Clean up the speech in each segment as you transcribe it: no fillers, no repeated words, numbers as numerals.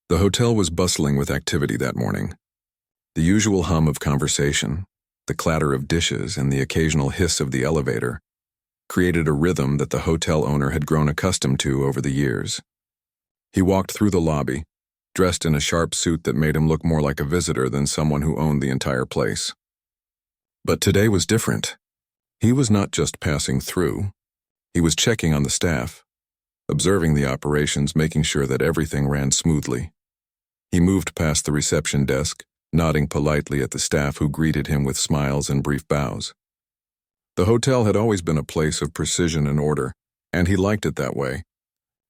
The hotel was bustling with activity that morning. The usual hum of conversation, the clatter of dishes, and the occasional hiss of the elevator created a rhythm that the hotel owner had grown accustomed to over the years. He walked through the lobby, dressed in a sharp suit that made him look more like a visitor than someone who owned the entire place. But today was different. He was not just passing through. He was checking on the staff, observing the operations, making sure that everything ran smoothly. He moved past the reception desk, nodding politely at the staff who greeted him with smiles and brief bows. The hotel had always been a place of precision and order, and he liked it that way.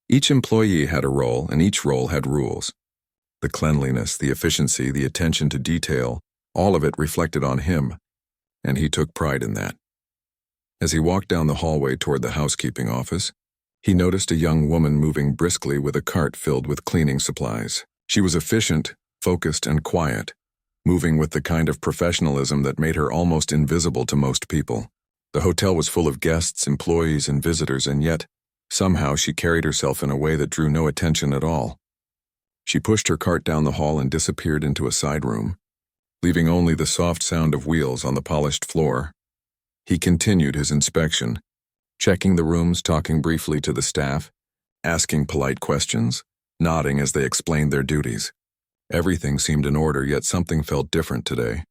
Each employee had a role, and each role had rules. The cleanliness, the efficiency, the attention to detail, all of it reflected on him, and he took pride in that. As he walked down the hallway toward the housekeeping office, he noticed a young woman moving briskly with a cart filled with cleaning supplies. She was efficient, focused, and quiet, moving with the kind of professionalism that made her almost invisible to most people. The hotel was full of guests, employees, and visitors, and yet, somehow she carried herself in a way that drew no attention at all. She pushed her cart down the hall and disappeared into a side room, leaving only the soft sound of wheels on the polished floor. He continued his inspection, checking the rooms, talking briefly to the staff, asking polite questions, nodding as they explained their duties. Everything seemed in order, yet something felt different today.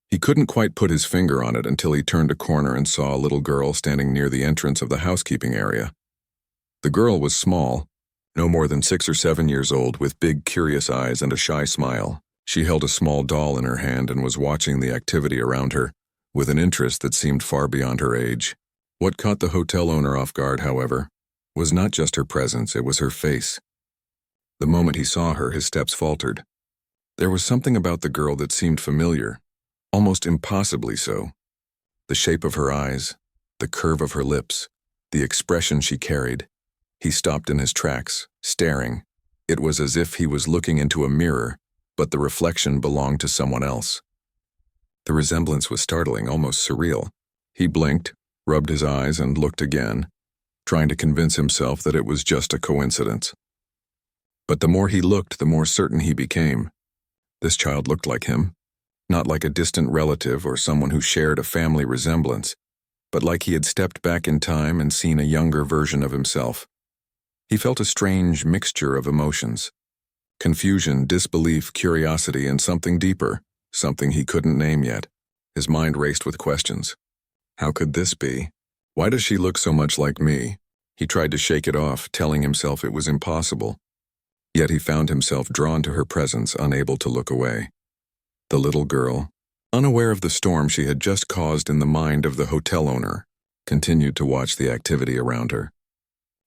He couldn't quite put his finger on it until he turned a corner and saw a little girl standing near the entrance of the housekeeping area. The girl was small, no more than 6 or 7 years old, with big, curious eyes and a shy smile. She held a small doll in her hand and was watching the activity around her, with an interest that seemed far beyond her age. What caught the hotel owner off guard, however, was not just her presence, it was her face. The moment he saw her, his steps faltered. There was something about the girl that seemed familiar, almost impossibly so. The shape of her eyes, the curve of her lips, the expression she carried. He stopped in his tracks, staring. It was as if he was looking into a mirror, but the reflection belonged to someone else. The resemblance was startling, almost surreal. He blinked, rubbed his eyes, and looked again, trying to convince himself that it was just a coincidence. But the more he looked, the more certain he became. This child looked like him, not like a distant relative or someone who shared a family resemblance, but like he had stepped back in time and seen a younger version of himself. He felt a strange mixture of emotions: confusion, disbelief, curiosity, and something deeper, something he couldn't name yet. His mind raced with questions. How could this be? Why does she look so much like me? He tried to shake it off, telling himself it was impossible. Yet he found himself drawn to her presence, unable to look away. The little girl, unaware of the storm she had just caused in the mind of the hotel owner, continued to watch the activity around her.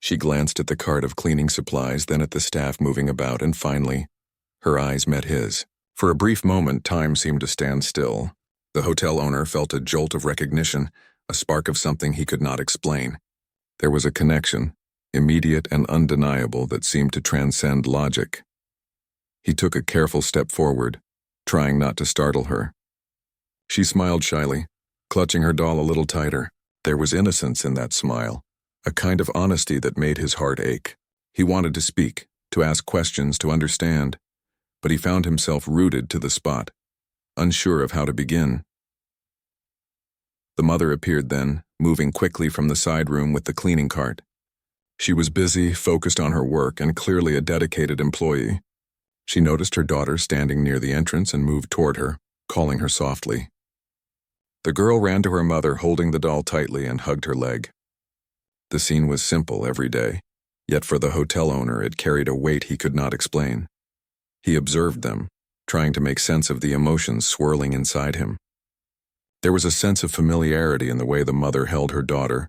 She glanced at the cart of cleaning supplies, then at the staff moving about, and finally, her eyes met his. For a brief moment, time seemed to stand still. The hotel owner felt a jolt of recognition, a spark of something he could not explain. There was a connection, immediate and undeniable, that seemed to transcend logic. He took a careful step forward, trying not to startle her. She smiled shyly, clutching her doll a little tighter. There was innocence in that smile, a kind of honesty that made his heart ache. He wanted to speak, to ask questions, to understand, but he found himself rooted to the spot, unsure of how to begin. The mother appeared then, moving quickly from the side room with the cleaning cart. She was busy, focused on her work, and clearly a dedicated employee. She noticed her daughter standing near the entrance and moved toward her, calling her softly. The girl ran to her mother, holding the doll tightly, and hugged her leg. The scene was simple, everyday, yet for the hotel owner it carried a weight he could not explain. He observed them, trying to make sense of the emotions swirling inside him. There was a sense of familiarity in the way the mother held her daughter,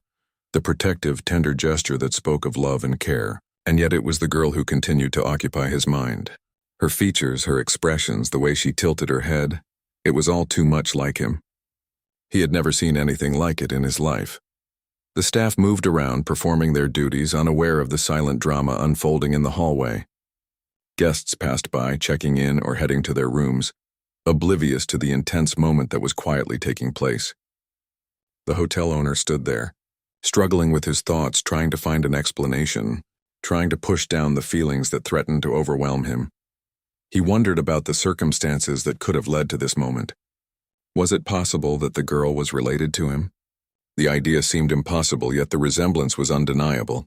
the protective, tender gesture that spoke of love and care, and yet it was the girl who continued to occupy his mind. Her features, her expressions, the way she tilted her head, it was all too much like him. He had never seen anything like it in his life. The staff moved around, performing their duties, unaware of the silent drama unfolding in the hallway. Guests passed by, checking in or heading to their rooms, oblivious to the intense moment that was quietly taking place. The hotel owner stood there, struggling with his thoughts, trying to find an explanation, trying to push down the feelings that threatened to overwhelm him. He wondered about the circumstances that could have led to this moment. Was it possible that the girl was related to him? The idea seemed impossible, yet the resemblance was undeniable.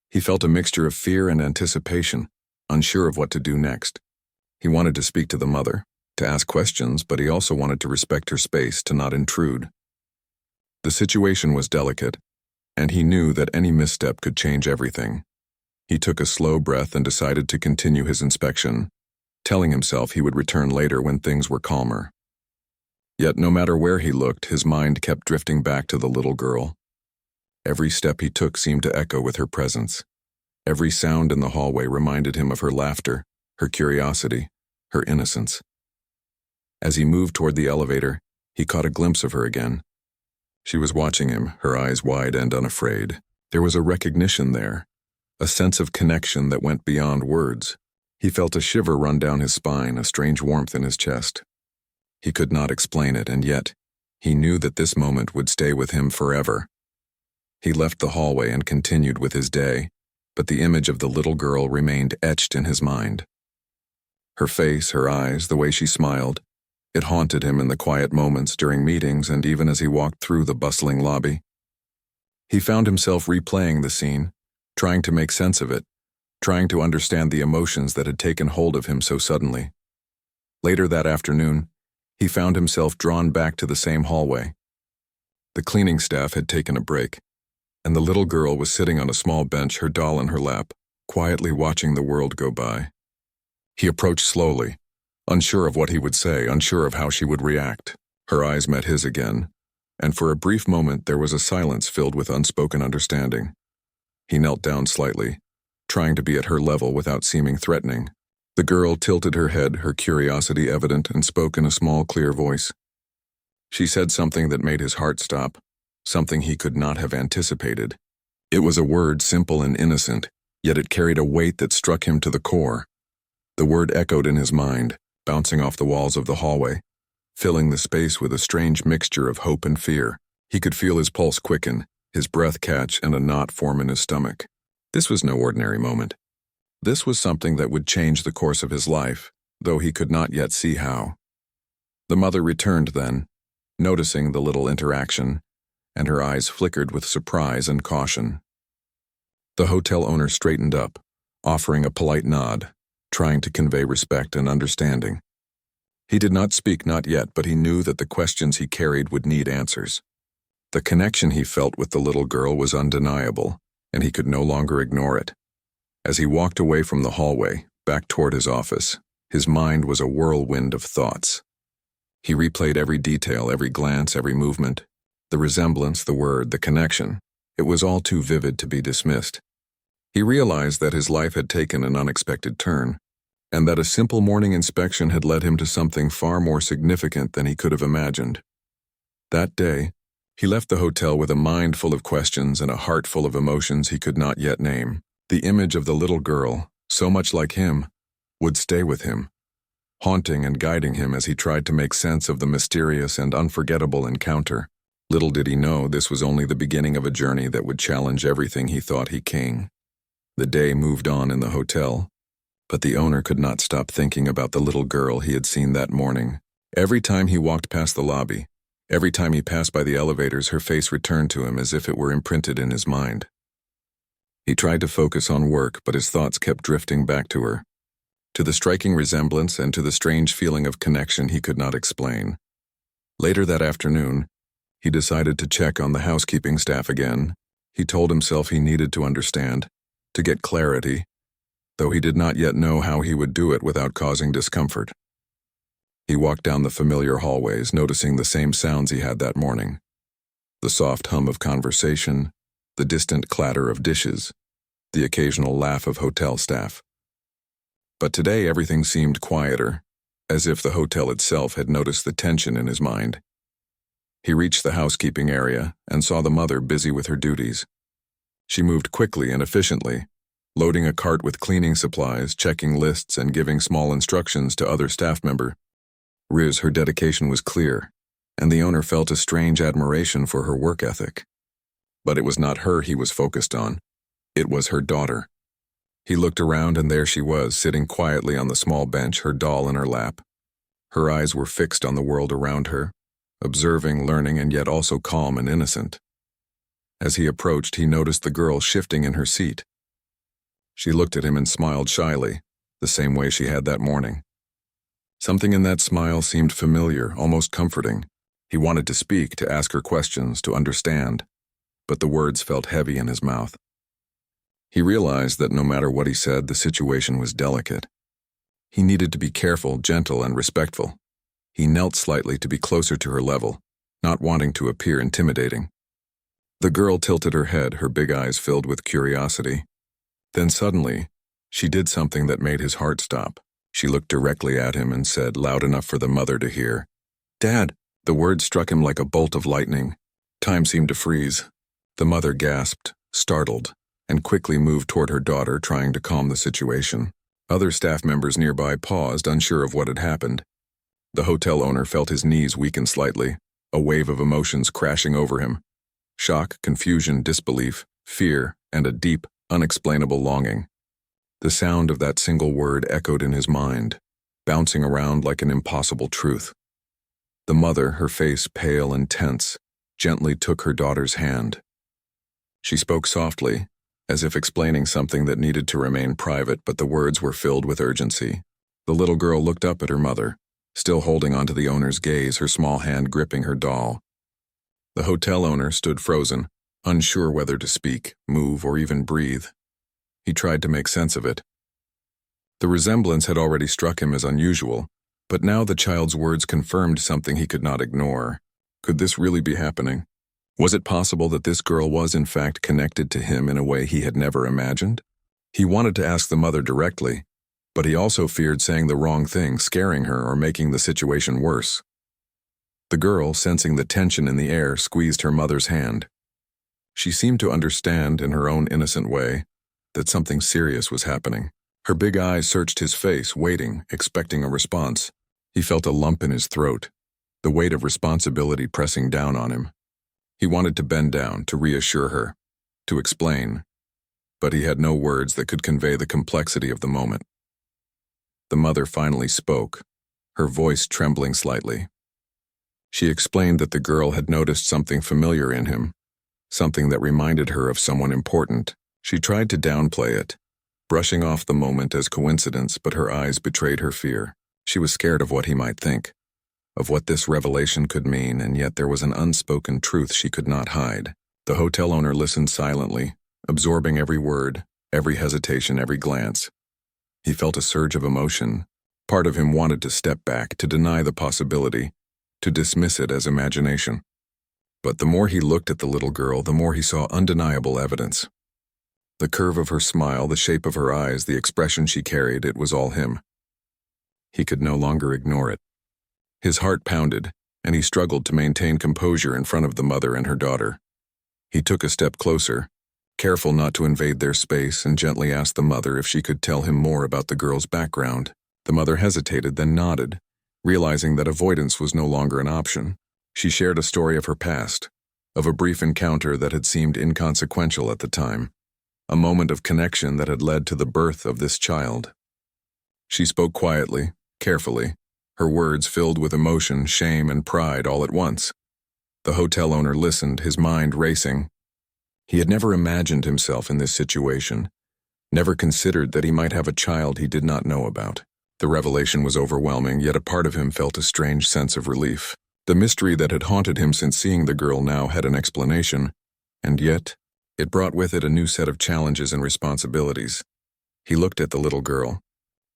He felt a mixture of fear and anticipation, unsure of what to do next. He wanted to speak to the mother, to ask questions, but he also wanted to respect her space, to not intrude. The situation was delicate, and he knew that any misstep could change everything. He took a slow breath and decided to continue his inspection, telling himself he would return later when things were calmer. Yet no matter where he looked, his mind kept drifting back to the little girl. Every step he took seemed to echo with her presence. Every sound in the hallway reminded him of her laughter, her curiosity, her innocence. As he moved toward the elevator, he caught a glimpse of her again. She was watching him, her eyes wide and unafraid. There was a recognition there, a sense of connection that went beyond words. He felt a shiver run down his spine, a strange warmth in his chest. He could not explain it, and yet, he knew that this moment would stay with him forever. He left the hallway and continued with his day, but the image of the little girl remained etched in his mind. Her face, her eyes, the way she smiled, it haunted him in the quiet moments during meetings and even as he walked through the bustling lobby. He found himself replaying the scene, trying to make sense of it, trying to understand the emotions that had taken hold of him so suddenly. Later that afternoon, he found himself drawn back to the same hallway. The cleaning staff had taken a break, and the little girl was sitting on a small bench, her doll in her lap, quietly watching the world go by. He approached slowly, unsure of what he would say, unsure of how she would react. Her eyes met his again, and for a brief moment there was a silence filled with unspoken understanding. He knelt down slightly, trying to be at her level without seeming threatening. The girl tilted her head, her curiosity evident, and spoke in a small, clear voice. She said something that made his heart stop, something he could not have anticipated. It was a word simple and innocent, yet it carried a weight that struck him to the core. The word echoed in his mind, bouncing off the walls of the hallway, filling the space with a strange mixture of hope and fear. He could feel his pulse quicken, his breath catch, and a knot form in his stomach. This was no ordinary moment. This was something that would change the course of his life, though he could not yet see how. The mother returned then, noticing the little interaction, and her eyes flickered with surprise and caution. The hotel owner straightened up, offering a polite nod, trying to convey respect and understanding. He did not speak, not yet, but he knew that the questions he carried would need answers. The connection he felt with the little girl was undeniable, and he could no longer ignore it. As he walked away from the hallway, back toward his office, his mind was a whirlwind of thoughts. He replayed every detail, every glance, every movement. The resemblance, the word, the connection. It was all too vivid to be dismissed. He realized that his life had taken an unexpected turn, and that a simple morning inspection had led him to something far more significant than he could have imagined. That day, he left the hotel with a mind full of questions and a heart full of emotions he could not yet name. The image of the little girl, so much like him, would stay with him, haunting and guiding him as he tried to make sense of the mysterious and unforgettable encounter. Little did he know this was only the beginning of a journey that would challenge everything he thought he king. The day moved on in the hotel, but the owner could not stop thinking about the little girl he had seen that morning. Every time he walked past the lobby, every time he passed by the elevators, her face returned to him as if it were imprinted in his mind. He tried to focus on work, but his thoughts kept drifting back to her, to the striking resemblance and to the strange feeling of connection he could not explain. Later that afternoon, he decided to check on the housekeeping staff again. He told himself he needed to understand, to get clarity, though he did not yet know how he would do it without causing discomfort. He walked down the familiar hallways, noticing the same sounds he had that morning. The soft hum of conversation, the distant clatter of dishes, the occasional laugh of hotel staff. But today everything seemed quieter, as if the hotel itself had noticed the tension in his mind. He reached the housekeeping area and saw the mother busy with her duties. She moved quickly and efficiently, loading a cart with cleaning supplies, checking lists, and giving small instructions to other staff members. Her dedication was clear, and the owner felt a strange admiration for her work ethic. But it was not her he was focused on. It was her daughter. He looked around and there she was, sitting quietly on the small bench, her doll in her lap. Her eyes were fixed on the world around her, observing, learning, and yet also calm and innocent. As he approached, he noticed the girl shifting in her seat. She looked at him and smiled shyly, the same way she had that morning. Something in that smile seemed familiar, almost comforting. He wanted to speak, to ask her questions, to understand, but the words felt heavy in his mouth. He realized that no matter what he said, the situation was delicate. He needed to be careful, gentle, and respectful. He knelt slightly to be closer to her level, not wanting to appear intimidating. The girl tilted her head, her big eyes filled with curiosity. Then suddenly, she did something that made his heart stop. She looked directly at him and said, loud enough for the mother to hear, "Dad!" The word struck him like a bolt of lightning. Time seemed to freeze. The mother gasped, startled, and quickly moved toward her daughter, trying to calm the situation. Other staff members nearby paused, unsure of what had happened. The hotel owner felt his knees weaken slightly, a wave of emotions crashing over him. Shock, confusion, disbelief, fear, and a deep, unexplainable longing. The sound of that single word echoed in his mind, bouncing around like an impossible truth. The mother, her face pale and tense, gently took her daughter's hand. She spoke softly, as if explaining something that needed to remain private, but the words were filled with urgency. The little girl looked up at her mother, still holding onto the owner's gaze, her small hand gripping her doll. The hotel owner stood frozen, unsure whether to speak, move, or even breathe. He tried to make sense of it. The resemblance had already struck him as unusual, but now the child's words confirmed something he could not ignore. Could this really be happening? Was it possible that this girl was in fact connected to him in a way he had never imagined? He wanted to ask the mother directly, but he also feared saying the wrong thing, scaring her or making the situation worse. The girl, sensing the tension in the air, squeezed her mother's hand. She seemed to understand, in her own innocent way, that something serious was happening. Her big eyes searched his face, waiting, expecting a response. He felt a lump in his throat, the weight of responsibility pressing down on him. He wanted to bend down, to reassure her, to explain, but he had no words that could convey the complexity of the moment. The mother finally spoke, her voice trembling slightly. She explained that the girl had noticed something familiar in him, something that reminded her of someone important. She tried to downplay it, brushing off the moment as coincidence, but her eyes betrayed her fear. She was scared of what he might think, of what this revelation could mean, and yet there was an unspoken truth she could not hide. The hotel owner listened silently, absorbing every word, every hesitation, every glance. He felt a surge of emotion. Part of him wanted to step back, to deny the possibility, to dismiss it as imagination. But the more he looked at the little girl, the more he saw undeniable evidence. The curve of her smile, the shape of her eyes, the expression she carried, it was all him. He could no longer ignore it. His heart pounded, and he struggled to maintain composure in front of the mother and her daughter. He took a step closer, careful not to invade their space, and gently asked the mother if she could tell him more about the girl's background. The mother hesitated, then nodded, realizing that avoidance was no longer an option. She shared a story of her past, of a brief encounter that had seemed inconsequential at the time, a moment of connection that had led to the birth of this child. She spoke quietly, carefully, her words filled with emotion, shame, and pride all at once. The hotel owner listened, his mind racing. He had never imagined himself in this situation, never considered that he might have a child he did not know about. The revelation was overwhelming, yet a part of him felt a strange sense of relief. The mystery that had haunted him since seeing the girl now had an explanation, and yet it brought with it a new set of challenges and responsibilities. He looked at the little girl,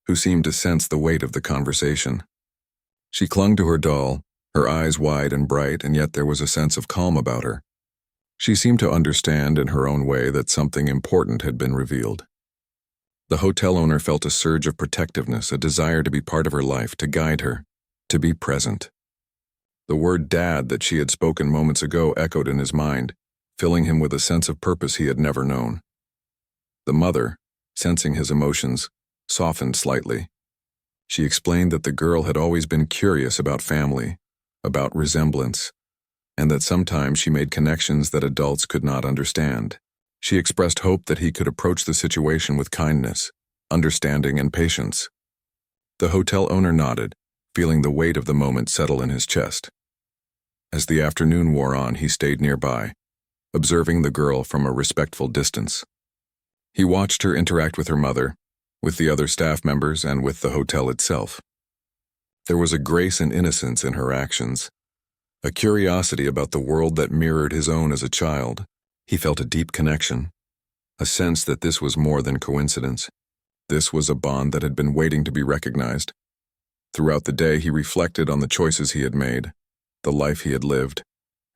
who seemed to sense the weight of the conversation. She clung to her doll, her eyes wide and bright, and yet there was a sense of calm about her. She seemed to understand in her own way that something important had been revealed. The hotel owner felt a surge of protectiveness, a desire to be part of her life, to guide her, to be present. The word "dad" that she had spoken moments ago echoed in his mind, filling him with a sense of purpose he had never known. The mother, sensing his emotions, softened slightly. She explained that the girl had always been curious about family, about resemblance, and that sometimes she made connections that adults could not understand. She expressed hope that he could approach the situation with kindness, understanding, and patience. The hotel owner nodded, feeling the weight of the moment settle in his chest. As the afternoon wore on, he stayed nearby, observing the girl from a respectful distance. He watched her interact with her mother, with the other staff members, and with the hotel itself. There was a grace and innocence in her actions, a curiosity about the world that mirrored his own as a child. He felt a deep connection, a sense that this was more than coincidence. This was a bond that had been waiting to be recognized. Throughout the day, he reflected on the choices he had made, the life he had lived,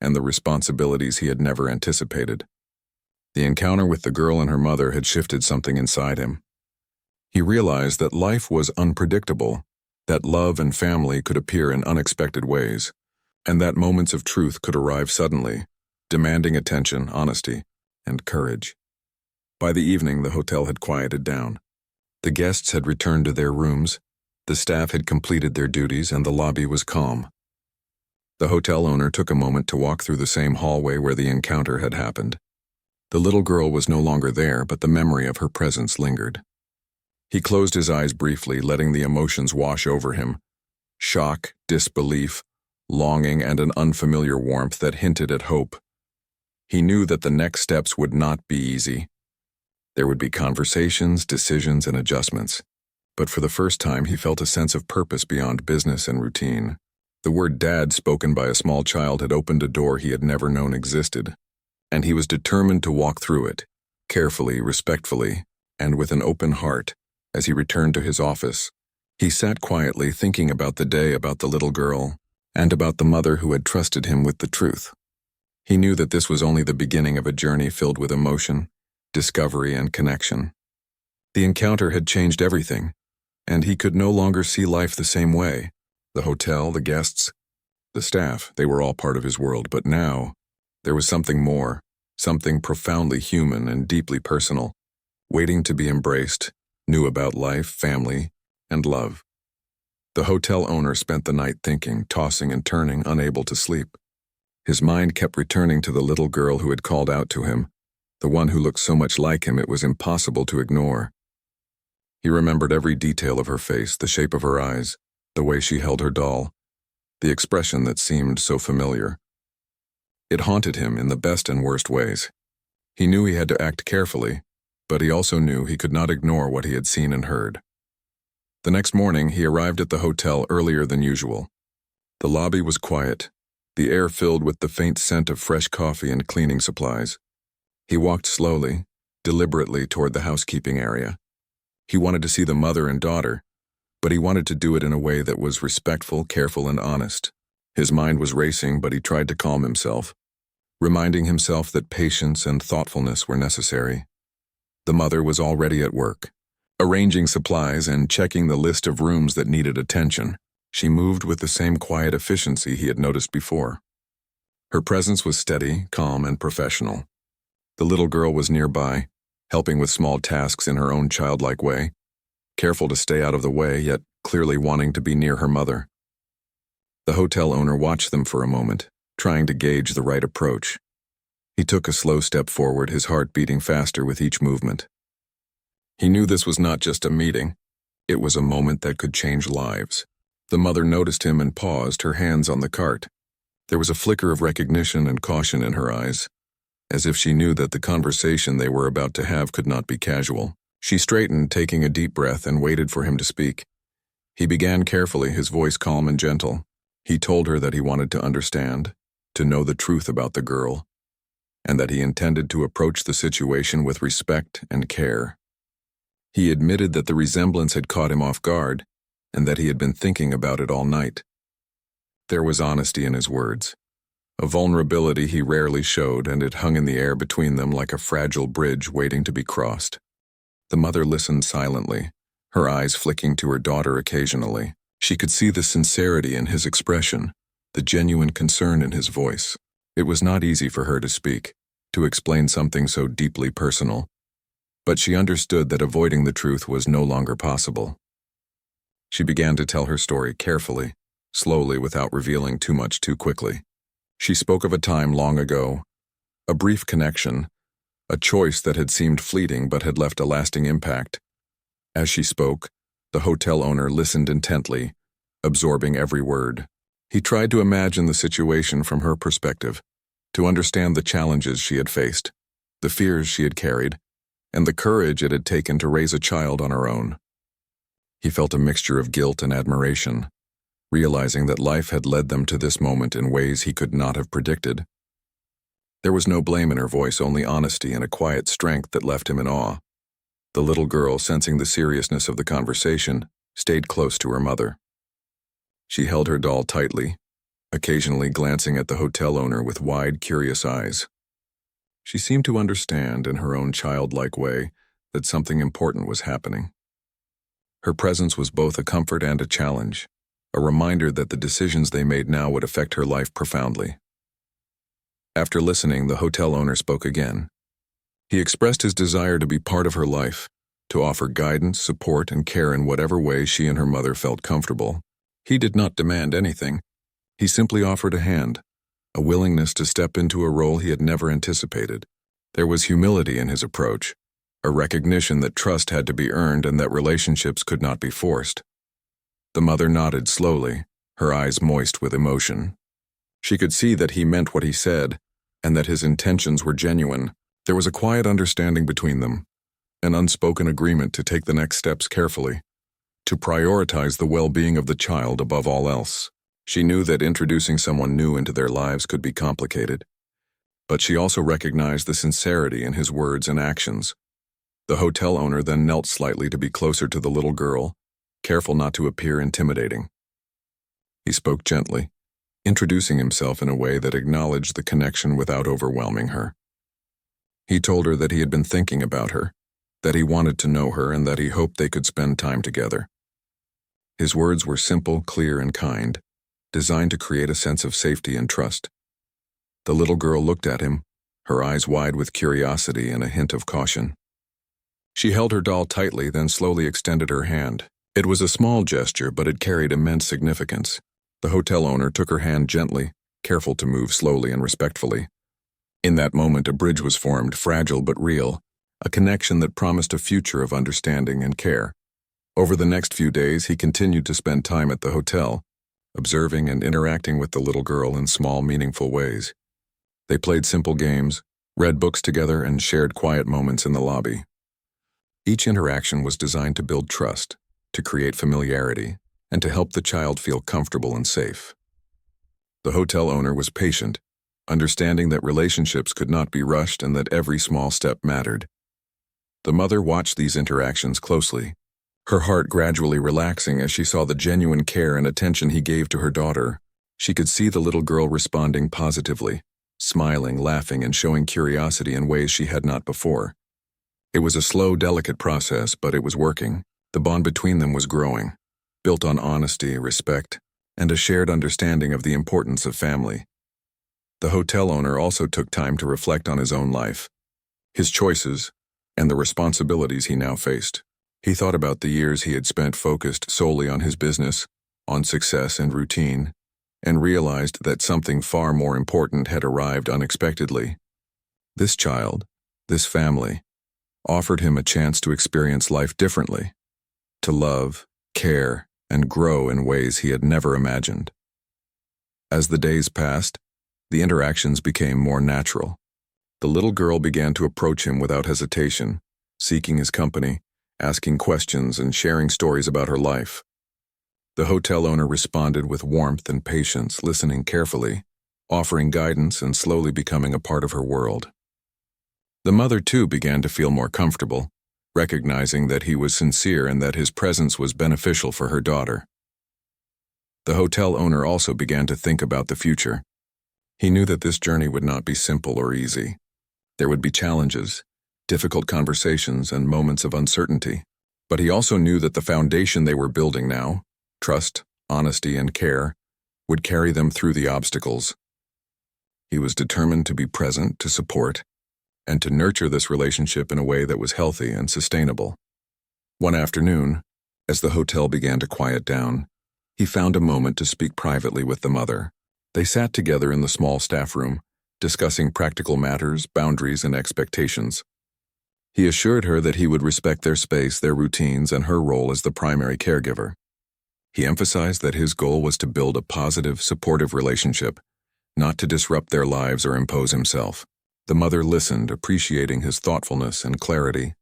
and the responsibilities he had never anticipated. The encounter with the girl and her mother had shifted something inside him. He realized that life was unpredictable, that love and family could appear in unexpected ways, and that moments of truth could arrive suddenly, demanding attention, honesty, and courage. By the evening, the hotel had quieted down. The guests had returned to their rooms, the staff had completed their duties, and the lobby was calm. The hotel owner took a moment to walk through the same hallway where the encounter had happened. The little girl was no longer there, but the memory of her presence lingered. He closed his eyes briefly, letting the emotions wash over him. Shock, disbelief, longing, and an unfamiliar warmth that hinted at hope. He knew that the next steps would not be easy. There would be conversations, decisions, and adjustments. But for the first time, he felt a sense of purpose beyond business and routine. The word "dad" spoken by a small child had opened a door he had never known existed, and he was determined to walk through it, carefully, respectfully, and with an open heart. As he returned to his office, he sat quietly thinking about the day, about the little girl, and about the mother who had trusted him with the truth. He knew that this was only the beginning of a journey filled with emotion, discovery, and connection. The encounter had changed everything, and he could no longer see life the same way. The hotel, the guests, the staff, they were all part of his world, but now there was something more, something profoundly human and deeply personal, waiting to be embraced, new about life, family, and love. The hotel owner spent the night thinking, tossing and turning, unable to sleep. His mind kept returning to the little girl who had called out to him, the one who looked so much like him it was impossible to ignore. He remembered every detail of her face, the shape of her eyes, the way she held her doll, the expression that seemed so familiar. It haunted him in the best and worst ways. He knew he had to act carefully, but he also knew he could not ignore what he had seen and heard. The next morning, he arrived at the hotel earlier than usual. The lobby was quiet, the air filled with the faint scent of fresh coffee and cleaning supplies. He walked slowly, deliberately toward the housekeeping area. He wanted to see the mother and daughter, but he wanted to do it in a way that was respectful, careful, and honest. His mind was racing, but he tried to calm himself, reminding himself that patience and thoughtfulness were necessary. The mother was already at work, arranging supplies and checking the list of rooms that needed attention. She moved with the same quiet efficiency he had noticed before. Her presence was steady, calm, and professional. The little girl was nearby, helping with small tasks in her own childlike way, careful to stay out of the way, yet clearly wanting to be near her mother. The hotel owner watched them for a moment, trying to gauge the right approach. He took a slow step forward, his heart beating faster with each movement. He knew this was not just a meeting. It was a moment that could change lives. The mother noticed him and paused, her hands on the cart. There was a flicker of recognition and caution in her eyes, as if she knew that the conversation they were about to have could not be casual. She straightened, taking a deep breath, and waited for him to speak. He began carefully, his voice calm and gentle. He told her that he wanted to understand, to know the truth about the girl, and that he intended to approach the situation with respect and care. He admitted that the resemblance had caught him off guard, and that he had been thinking about it all night. There was honesty in his words, a vulnerability he rarely showed, and it hung in the air between them like a fragile bridge waiting to be crossed. The mother listened silently, her eyes flicking to her daughter occasionally. She could see the sincerity in his expression, the genuine concern in his voice. It was not easy for her to speak, to explain something so deeply personal, but she understood that avoiding the truth was no longer possible. She began to tell her story carefully, slowly, without revealing too much too quickly. She spoke of a time long ago, a brief connection, a choice that had seemed fleeting but had left a lasting impact. As she spoke, the hotel owner listened intently, absorbing every word. He tried to imagine the situation from her perspective, to understand the challenges she had faced, the fears she had carried, and the courage it had taken to raise a child on her own. He felt a mixture of guilt and admiration, realizing that life had led them to this moment in ways he could not have predicted. There was no blame in her voice, only honesty and a quiet strength that left him in awe. The little girl, sensing the seriousness of the conversation, stayed close to her mother. She held her doll tightly, occasionally glancing at the hotel owner with wide, curious eyes. She seemed to understand, in her own childlike way, that something important was happening. Her presence was both a comfort and a challenge, a reminder that the decisions they made now would affect her life profoundly. After listening, the hotel owner spoke again. He expressed his desire to be part of her life, to offer guidance, support, and care in whatever way she and her mother felt comfortable. He did not demand anything. He simply offered a hand, a willingness to step into a role he had never anticipated. There was humility in his approach, a recognition that trust had to be earned and that relationships could not be forced. The mother nodded slowly, her eyes moist with emotion. She could see that he meant what he said, and that his intentions were genuine. There was a quiet understanding between them, an unspoken agreement to take the next steps carefully, to prioritize the well-being of the child above all else. She knew that introducing someone new into their lives could be complicated, but she also recognized the sincerity in his words and actions. The hotel owner then knelt slightly to be closer to the little girl, careful not to appear intimidating. He spoke gently, introducing himself in a way that acknowledged the connection without overwhelming her. He told her that he had been thinking about her, that he wanted to know her, and that he hoped they could spend time together. His words were simple, clear, and kind, designed to create a sense of safety and trust. The little girl looked at him, her eyes wide with curiosity and a hint of caution. She held her doll tightly, then slowly extended her hand. It was a small gesture, but it carried immense significance. The hotel owner took her hand gently, careful to move slowly and respectfully. In that moment, a bridge was formed, fragile but real, a connection that promised a future of understanding and care. Over the next few days, he continued to spend time at the hotel, observing and interacting with the little girl in small, meaningful ways. They played simple games, read books together, and shared quiet moments in the lobby. Each interaction was designed to build trust, to create familiarity, and to help the child feel comfortable and safe. The hotel owner was patient, understanding that relationships could not be rushed and that every small step mattered. The mother watched these interactions closely, her heart gradually relaxing as she saw the genuine care and attention he gave to her daughter. She could see the little girl responding positively, smiling, laughing, and showing curiosity in ways she had not before. It was a slow, delicate process, but it was working. The bond between them was growing, built on honesty, respect, and a shared understanding of the importance of family. The hotel owner also took time to reflect on his own life, his choices, and the responsibilities he now faced. He thought about the years he had spent focused solely on his business, on success and routine, and realized that something far more important had arrived unexpectedly. This child, this family, offered him a chance to experience life differently, to love, care, and grow in ways he had never imagined. As the days passed, the interactions became more natural. The little girl began to approach him without hesitation, seeking his company, asking questions, and sharing stories about her life. The hotel owner responded with warmth and patience, listening carefully, offering guidance and slowly becoming a part of her world. The mother, too, began to feel more comfortable, recognizing that he was sincere and that his presence was beneficial for her daughter. The hotel owner also began to think about the future. He knew that this journey would not be simple or easy. There would be challenges, difficult conversations, and moments of uncertainty. But he also knew that the foundation they were building now, trust, honesty, and care, would carry them through the obstacles. He was determined to be present, to support, and to nurture this relationship in a way that was healthy and sustainable. One afternoon, as the hotel began to quiet down, he found a moment to speak privately with the mother. They sat together in the small staff room, discussing practical matters, boundaries, and expectations. He assured her that he would respect their space, their routines, and her role as the primary caregiver. He emphasized that his goal was to build a positive, supportive relationship, not to disrupt their lives or impose himself. The mother listened, appreciating his thoughtfulness and clarity.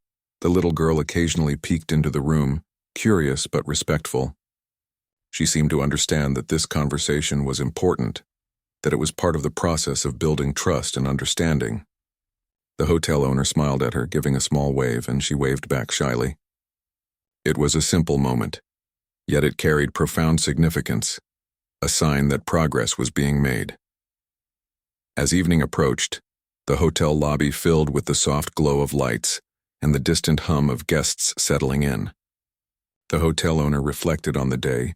The little girl occasionally peeked into the room, curious but respectful. She seemed to understand that this conversation was important, that it was part of the process of building trust and understanding. The hotel owner smiled at her, giving a small wave, and she waved back shyly. It was a simple moment, yet it carried profound significance, a sign that progress was being made. As evening approached, the hotel lobby filled with the soft glow of lights and the distant hum of guests settling in. The hotel owner reflected on the day,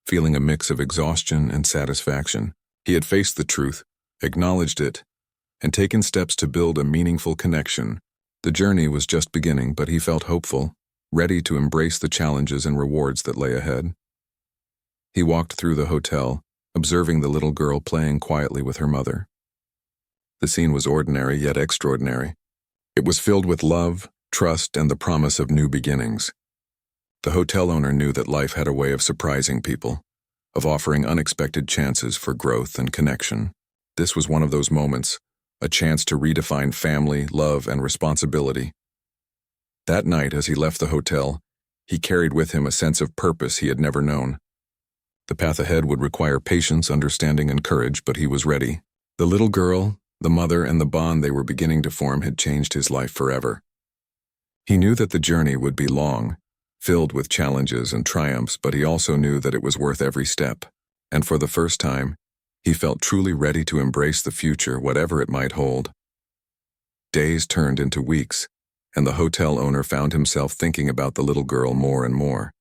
feeling a mix of exhaustion and satisfaction. He had faced the truth, acknowledged it, and taken steps to build a meaningful connection. The journey was just beginning, but he felt hopeful, ready to embrace the challenges and rewards that lay ahead. He walked through the hotel, observing the little girl playing quietly with her mother. The scene was ordinary yet extraordinary. It was filled with love, trust, and the promise of new beginnings. The hotel owner knew that life had a way of surprising people, of offering unexpected chances for growth and connection. This was one of those moments, a chance to redefine family, love, and responsibility. That night, as he left the hotel, he carried with him a sense of purpose he had never known. The path ahead would require patience, understanding, and courage, but he was ready. The little girl, the mother, and the bond they were beginning to form had changed his life forever. He knew that the journey would be long, filled with challenges and triumphs, but he also knew that it was worth every step. And for the first time, he felt truly ready to embrace the future, whatever it might hold. Days turned into weeks, and the hotel owner found himself thinking about the little girl more and more.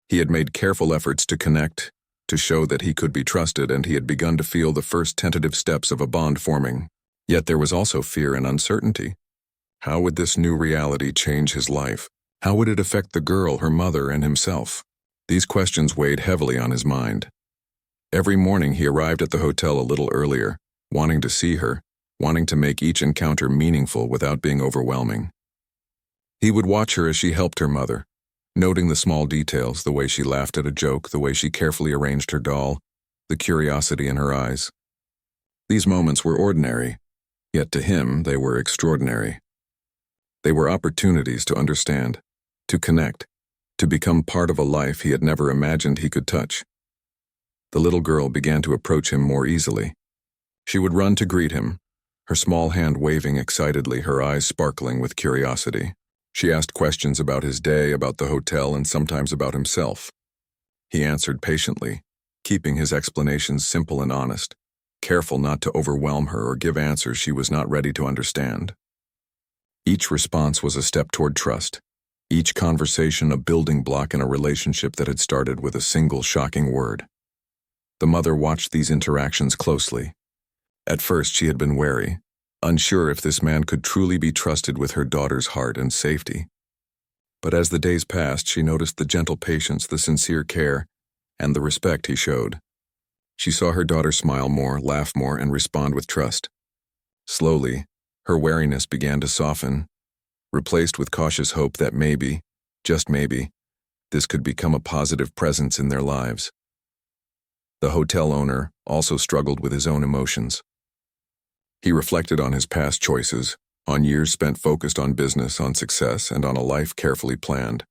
He had made careful efforts to connect, to show that he could be trusted, and he had begun to feel the first tentative steps of a bond forming. Yet there was also fear and uncertainty. How would this new reality change his life? How would it affect the girl, her mother, and himself? These questions weighed heavily on his mind. Every morning he arrived at the hotel a little earlier, wanting to see her, wanting to make each encounter meaningful without being overwhelming. He would watch her as she helped her mother, noting the small details, the way she laughed at a joke, the way she carefully arranged her doll, the curiosity in her eyes. These moments were ordinary, yet to him they were extraordinary. They were opportunities to understand, to connect, to become part of a life he had never imagined he could touch. The little girl began to approach him more easily. She would run to greet him, her small hand waving excitedly, her eyes sparkling with curiosity. She asked questions about his day, about the hotel, and sometimes about himself. He answered patiently, keeping his explanations simple and honest, careful not to overwhelm her or give answers she was not ready to understand. Each response was a step toward trust, each conversation a building block in a relationship that had started with a single shocking word. The mother watched these interactions closely. At first she had been wary, unsure if this man could truly be trusted with her daughter's heart and safety. But as the days passed, she noticed the gentle patience, the sincere care, and the respect he showed. She saw her daughter smile more, laugh more, and respond with trust. Slowly, her wariness began to soften, replaced with cautious hope that maybe, just maybe, this could become a positive presence in their lives. The hotel owner also struggled with his own emotions. He reflected on his past choices, on years spent focused on business, on success, and on a life carefully planned.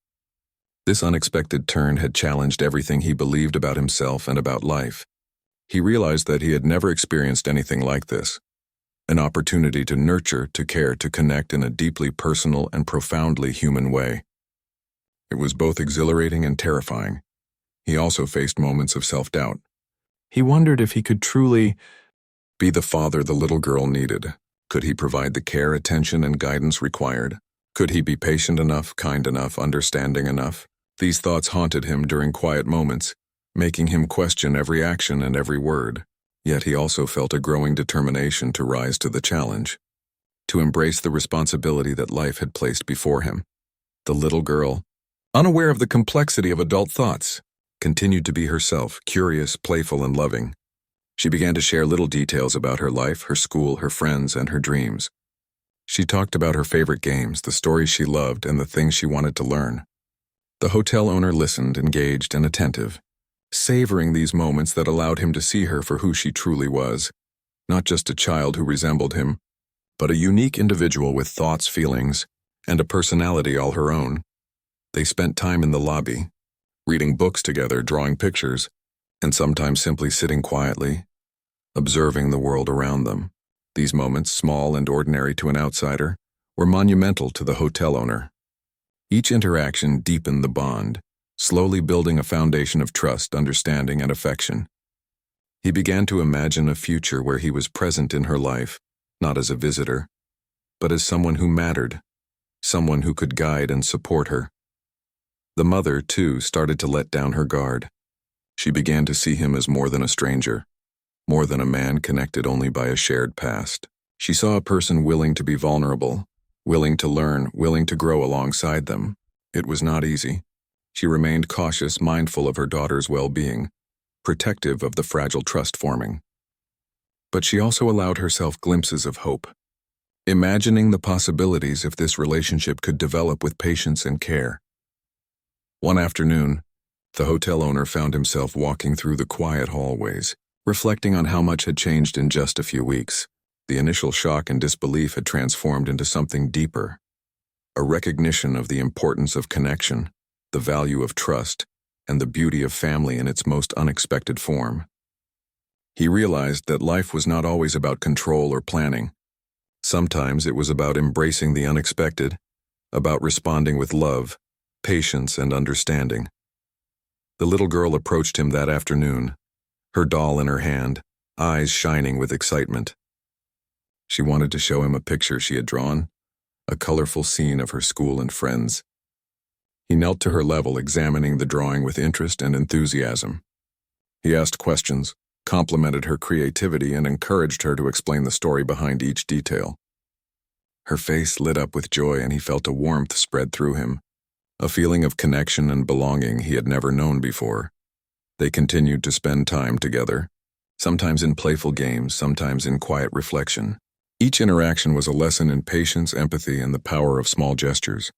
This unexpected turn had challenged everything he believed about himself and about life. He realized that he had never experienced anything like this, an opportunity to nurture, to care, to connect in a deeply personal and profoundly human way. It was both exhilarating and terrifying. He also faced moments of self-doubt. He wondered if he could truly be the father the little girl needed. Could he provide the care, attention, and guidance required? Could he be patient enough, kind enough, understanding enough? These thoughts haunted him during quiet moments, making him question every action and every word. Yet he also felt a growing determination to rise to the challenge, to embrace the responsibility that life had placed before him. The little girl, unaware of the complexity of adult thoughts, continued to be herself, curious, playful, and loving. She began to share little details about her life, her school, her friends, and her dreams. She talked about her favorite games, the stories she loved, and the things she wanted to learn. The hotel owner listened, engaged and attentive, savoring these moments that allowed him to see her for who she truly was, not just a child who resembled him, but a unique individual with thoughts, feelings, and a personality all her own. They spent time in the lobby, reading books together, drawing pictures, and sometimes simply sitting quietly, observing the world around them. These moments, small and ordinary to an outsider, were monumental to the hotel owner. Each interaction deepened the bond, slowly building a foundation of trust, understanding, and affection. He began to imagine a future where he was present in her life, not as a visitor, but as someone who mattered, someone who could guide and support her. The mother, too, started to let down her guard. She began to see him as more than a stranger, more than a man connected only by a shared past. She saw a person willing to be vulnerable, willing to learn, willing to grow alongside them. It was not easy. She remained cautious, mindful of her daughter's well-being, protective of the fragile trust forming. But she also allowed herself glimpses of hope, imagining the possibilities if this relationship could develop with patience and care. One afternoon, the hotel owner found himself walking through the quiet hallways, reflecting on how much had changed in just a few weeks. The initial shock and disbelief had transformed into something deeper, a recognition of the importance of connection, the value of trust, and the beauty of family in its most unexpected form. He realized that life was not always about control or planning. Sometimes it was about embracing the unexpected, about responding with love, patience, and understanding. The little girl approached him that afternoon, her doll in her hand, eyes shining with excitement. She wanted to show him a picture she had drawn, a colorful scene of her school and friends. He knelt to her level, examining the drawing with interest and enthusiasm. He asked questions, complimented her creativity, and encouraged her to explain the story behind each detail. Her face lit up with joy, and he felt a warmth spread through him, a feeling of connection and belonging he had never known before. They continued to spend time together, sometimes in playful games, sometimes in quiet reflection. Each interaction was a lesson in patience, empathy, and the power of small gestures.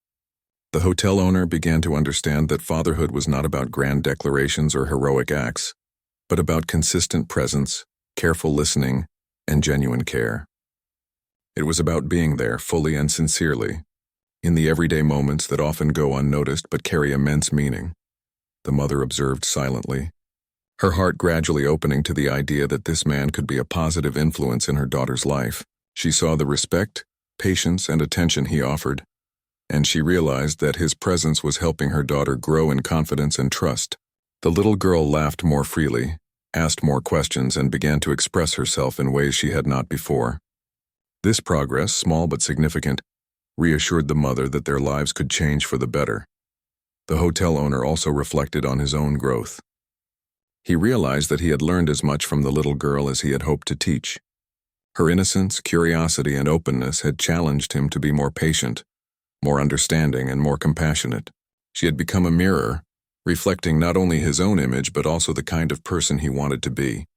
The hotel owner began to understand that fatherhood was not about grand declarations or heroic acts, but about consistent presence, careful listening, and genuine care. It was about being there fully and sincerely, in the everyday moments that often go unnoticed but carry immense meaning. The mother observed silently, her heart gradually opening to the idea that this man could be a positive influence in her daughter's life. She saw the respect, patience, and attention he offered, and she realized that his presence was helping her daughter grow in confidence and trust. The little girl laughed more freely, asked more questions, and began to express herself in ways she had not before. This progress, small but significant, reassured the mother that their lives could change for the better. The hotel owner also reflected on his own growth. He realized that he had learned as much from the little girl as he had hoped to teach. Her innocence, curiosity, and openness had challenged him to be more patient, more understanding, and more compassionate. She had become a mirror, reflecting not only his own image but also the kind of person he wanted to be.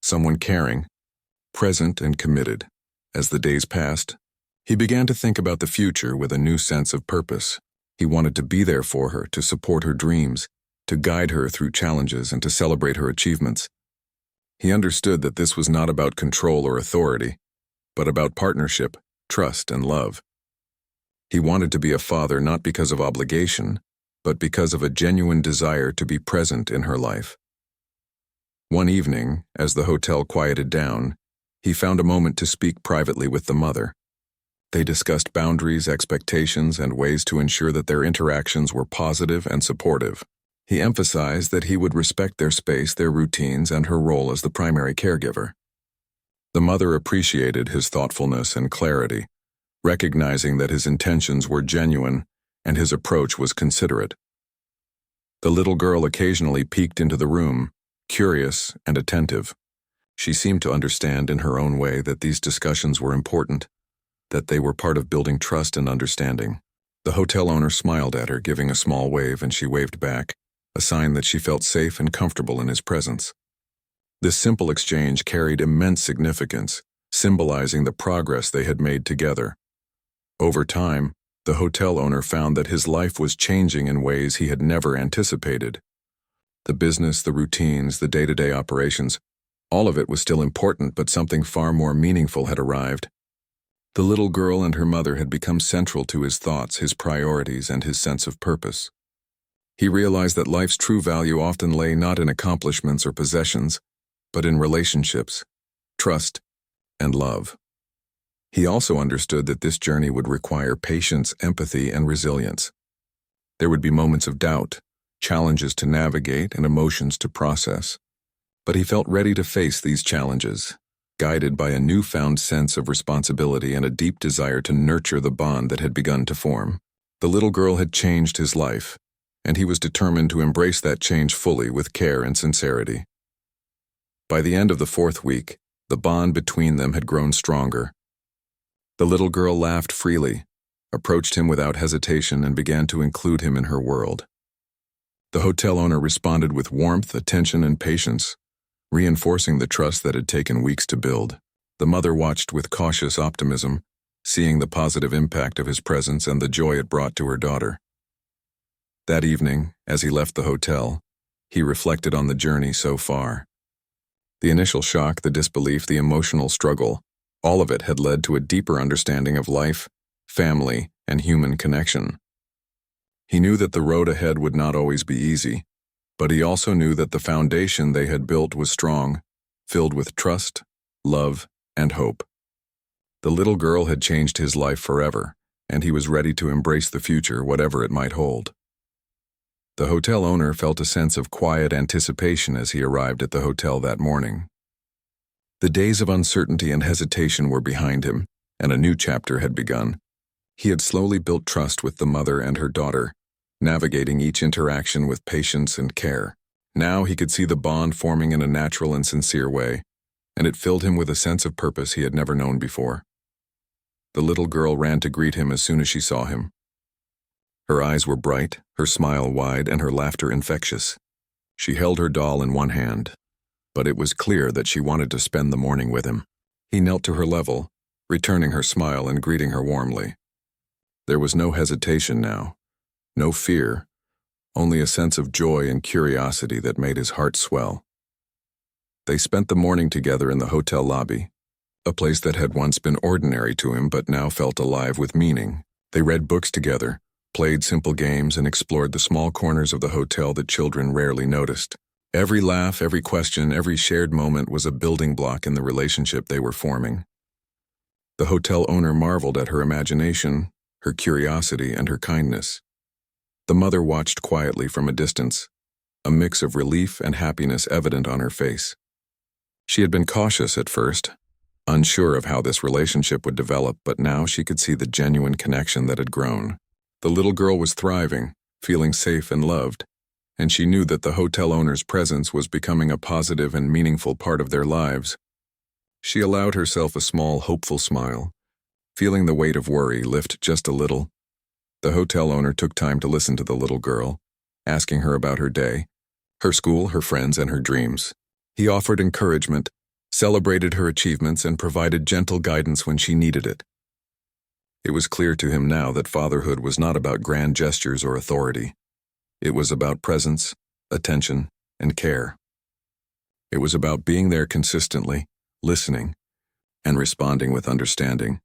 Someone caring, present, and committed. As the days passed, he began to think about the future with a new sense of purpose. He wanted to be there for her, to support her dreams, to guide her through challenges, and to celebrate her achievements. He understood that this was not about control or authority, but about partnership, trust, and love. He wanted to be a father not because of obligation, but because of a genuine desire to be present in her life. One evening, as the hotel quieted down, he found a moment to speak privately with the mother. They discussed boundaries, expectations, and ways to ensure that their interactions were positive and supportive. He emphasized that he would respect their space, their routines, and her role as the primary caregiver. The mother appreciated his thoughtfulness and clarity, recognizing that his intentions were genuine and his approach was considerate. The little girl occasionally peeked into the room, curious and attentive. She seemed to understand in her own way that these discussions were important, that they were part of building trust and understanding. The hotel owner smiled at her, giving a small wave, and she waved back, a sign that she felt safe and comfortable in his presence. This simple exchange carried immense significance, symbolizing the progress they had made together. Over time, the hotel owner found that his life was changing in ways he had never anticipated. The business, the routines, the day-to-day operations, all of it was still important, but something far more meaningful had arrived. The little girl and her mother had become central to his thoughts, his priorities, and his sense of purpose. He realized that life's true value often lay not in accomplishments or possessions, but in relationships, trust, and love. He also understood that this journey would require patience, empathy, and resilience. There would be moments of doubt, challenges to navigate, and emotions to process. But he felt ready to face these challenges, guided by a newfound sense of responsibility and a deep desire to nurture the bond that had begun to form. The little girl had changed his life, and he was determined to embrace that change fully with care and sincerity. By the end of the 4th week, the bond between them had grown stronger. The little girl laughed freely, approached him without hesitation, and began to include him in her world. The hotel owner responded with warmth, attention, and patience, reinforcing the trust that had taken weeks to build. The mother watched with cautious optimism, seeing the positive impact of his presence and the joy it brought to her daughter. That evening, as he left the hotel, he reflected on the journey so far. The initial shock, the disbelief, the emotional struggle, all of it had led to a deeper understanding of life, family, and human connection. He knew that the road ahead would not always be easy, but he also knew that the foundation they had built was strong, filled with trust, love, and hope. The little girl had changed his life forever, and he was ready to embrace the future, whatever it might hold. The hotel owner felt a sense of quiet anticipation as he arrived at the hotel that morning. The days of uncertainty and hesitation were behind him, and a new chapter had begun. He had slowly built trust with the mother and her daughter, navigating each interaction with patience and care. Now he could see the bond forming in a natural and sincere way, and it filled him with a sense of purpose he had never known before. The little girl ran to greet him as soon as she saw him. Her eyes were bright, her smile wide, and her laughter infectious. She held her doll in one hand, but it was clear that she wanted to spend the morning with him. He knelt to her level, returning her smile and greeting her warmly. There was no hesitation now, no fear, only a sense of joy and curiosity that made his heart swell. They spent the morning together in the hotel lobby, a place that had once been ordinary to him but now felt alive with meaning. They read books together, played simple games, and explored the small corners of the hotel that children rarely noticed. Every laugh, every question, every shared moment was a building block in the relationship they were forming. The hotel owner marveled at her imagination, her curiosity, and her kindness. The mother watched quietly from a distance, a mix of relief and happiness evident on her face. She had been cautious at first, unsure of how this relationship would develop, but now she could see the genuine connection that had grown. The little girl was thriving, feeling safe and loved, and she knew that the hotel owner's presence was becoming a positive and meaningful part of their lives. She allowed herself a small, hopeful smile, feeling the weight of worry lift just a little. The hotel owner took time to listen to the little girl, asking her about her day, her school, her friends, and her dreams. He offered encouragement, celebrated her achievements, and provided gentle guidance when she needed it. It was clear to him now that fatherhood was not about grand gestures or authority. It was about presence, attention, and care. It was about being there consistently, listening, and responding with understanding.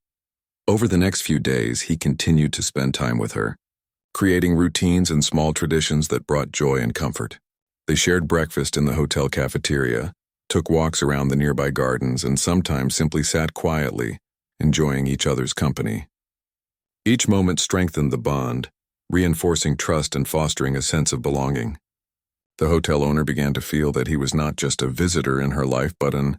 Over the next few days, he continued to spend time with her, creating routines and small traditions that brought joy and comfort. They shared breakfast in the hotel cafeteria, took walks around the nearby gardens, and sometimes simply sat quietly, enjoying each other's company. Each moment strengthened the bond, reinforcing trust and fostering a sense of belonging. The hotel owner began to feel that he was not just a visitor in her life but an